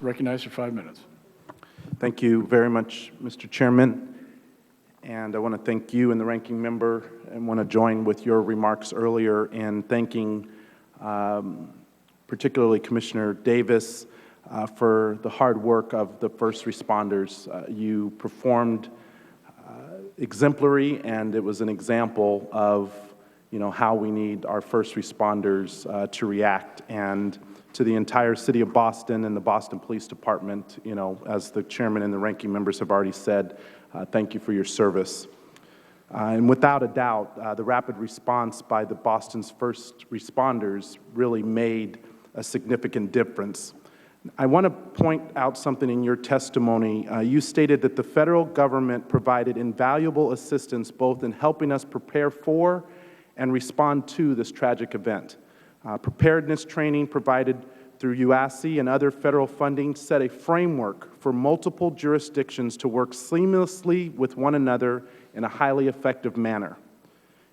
recognized for 5 minutes. Thank you very much, Mr. Chairman. And I want to thank you and the ranking member, and want to join with your remarks earlier in thanking particularly Commissioner Davis for the hard work of the first responders. You performed exemplary, and it was an example of how we need our first responders to react. And to the entire city of Boston and the Boston Police Department, as the chairman and the ranking members have already said, thank you for your service. And without a doubt, the rapid response by the Boston's first responders really made a significant difference. I want to point out something in your testimony. You stated that the federal government provided invaluable assistance both in helping us prepare for and respond to this tragic event. Preparedness training provided through UASI and other federal funding set a framework for multiple jurisdictions to work seamlessly with one another in a highly effective manner.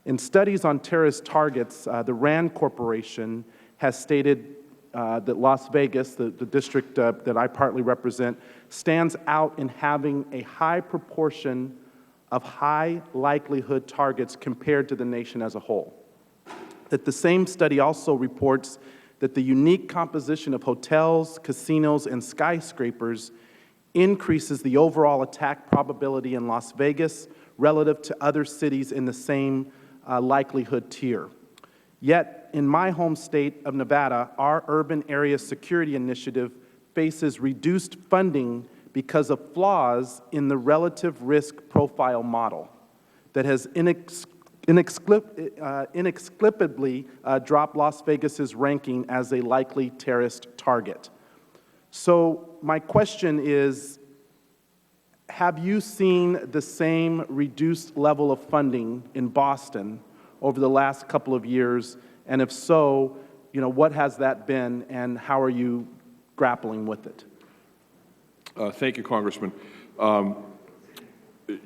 In studies on terrorist targets, the RAND Corporation has stated that Las Vegas, the district that I partly represent, stands out in having a high proportion of high likelihood targets compared to the nation as a whole. That the same study also reports that the unique composition of hotels, casinos, and skyscrapers increases the overall attack probability in Las Vegas relative to other cities in the same likelihood tier. Yet, in my home state of Nevada, our urban area security initiative faces reduced funding because of flaws in the relative risk profile model that has inexplicably dropped Las Vegas's ranking as a likely terrorist target. So my question is, have you seen the same reduced level of funding in Boston over the last couple of years? And if so, what has that been, and how are you grappling with it? Thank you, Congressman.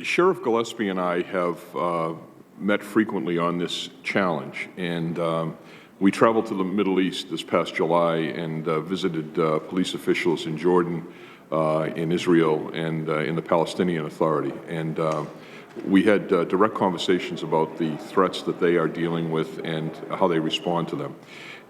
Sheriff Gillespie and I have met frequently on this challenge, and we traveled to the Middle East this past July and visited police officials in Jordan, in Israel, and in the Palestinian Authority. And we had direct conversations about the threats that they are dealing with and how they respond to them.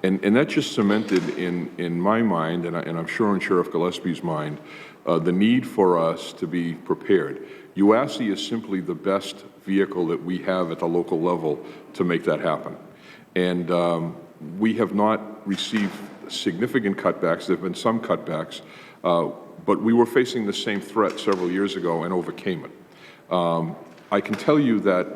And that just cemented in my mind, and I'm sure in Sheriff Gillespie's mind, the need for us to be prepared. UASI is simply the best vehicle that we have at the local level to make that happen. And we have not received significant cutbacks. There have been some cutbacks, but we were facing the same threat several years ago and overcame it. I can tell you that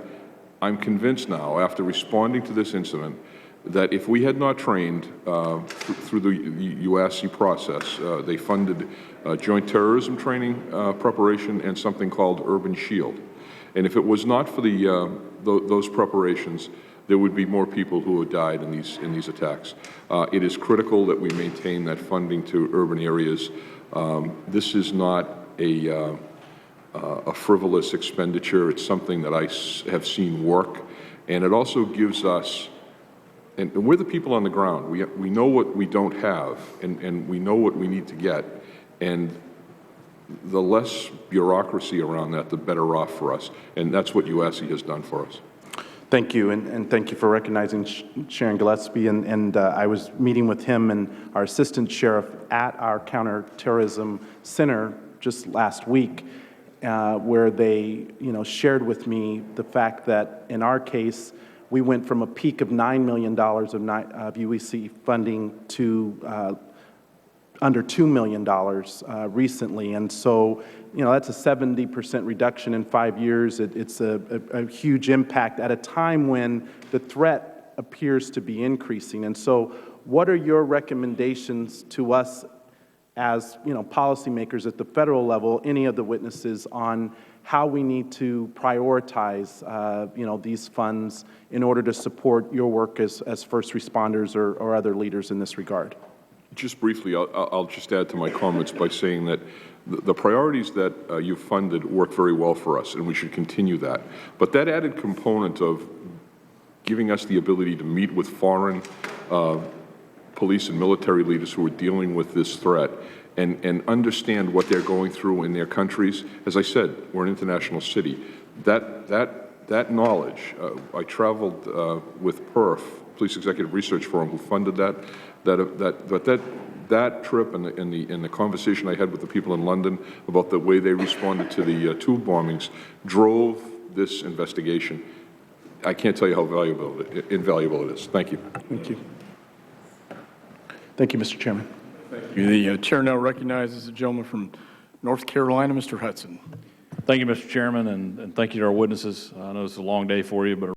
I'm convinced now, after responding to this incident, that if we had not trained through the UASI process, they funded joint terrorism training preparation and something called Urban Shield. And if it was not for those preparations, there would be more people who had died in these attacks. It is critical that we maintain that funding to urban areas. This is not a frivolous expenditure. It's something that I have seen work, and it also gives us, and we're the people on the ground. We know what we don't have, and we know what we need to get, and the less bureaucracy around that, the better off for us, and that's what UASI has done for us. Thank you, and thank you for recognizing Sharon Gillespie. And I was meeting with him and our assistant sheriff at our counterterrorism center just last week, where they, shared with me the fact that in our case, we went from a peak of $9 million of UEC funding to under $2 million recently. And so, that's a 70% reduction in 5 years. It's a huge impact at a time when the threat appears to be increasing. And so what are your recommendations to us as, policymakers at the federal level, any of the witnesses, on how we need to prioritize, these funds in order to support your work as first responders or other leaders in this regard? Just briefly, I'll just add to my comments by saying that the priorities that you've funded work very well for us, and we should continue that. But that added component of giving us the ability to meet with foreign police and military leaders who are dealing with this threat and understand what they're going through in their countries. As I said, we're an international city. That knowledge, I traveled with PERF, Police Executive Research Forum, who funded that trip and the conversation I had with the people in London about the way they responded to the two bombings drove this investigation. I can't tell you how invaluable it is. Thank you. Thank you. Thank you, Mr. Chairman. The chair now recognizes the gentleman from North Carolina, Mr. Hudson. Thank you, Mr. Chairman, and thank you to our witnesses. I know it's a long day for you, but